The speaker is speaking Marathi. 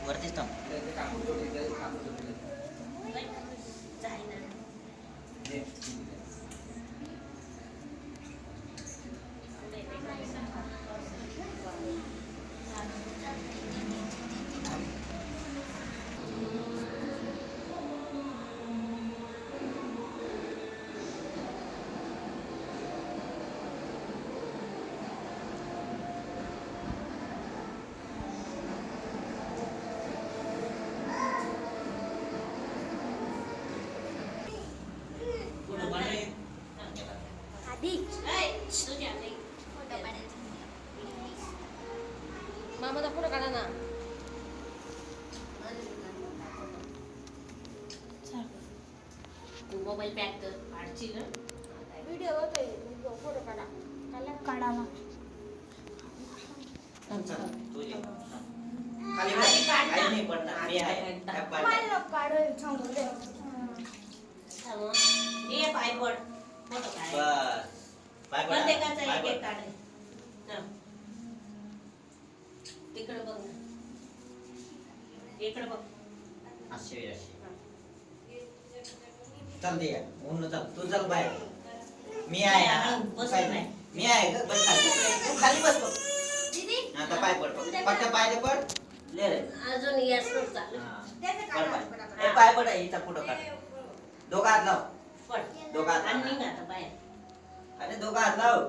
वरतीच थांब. मामाचा फोटो काढा ना. तू मोबाईल पॅक कर काढची ना. व्हिडिओ होतोय, फोटो काढा. काढावा. तू ये. खाली बस. काही नाही पडणार. मी आहे. काय पडणार? मला काढायला सांगू दे. ए पाय पड फोटो काढ. बस. पाय पडा. प्रत्येकाचा पाय एक पड. एक काढ. तिकडे बघ ना. इकडे बघ. असे असे. चल दे. ऊन चल. तू चल बाहेर. मी आहे ना. बस काय नाही. मी आहे ग. बस खाली. तू खाली बस बघ. दीदी आता पाय पड. पक्का पाय दे पड. ले रे. अजून यास चालू हा. त्याचं पड काढा. पाय. ए पाय पड. इथं फोटो काढ. दोघं हात लाव. पड दोघं हात आणि लाव. निघ आता बाहेर. अरे दोघं हात लाव.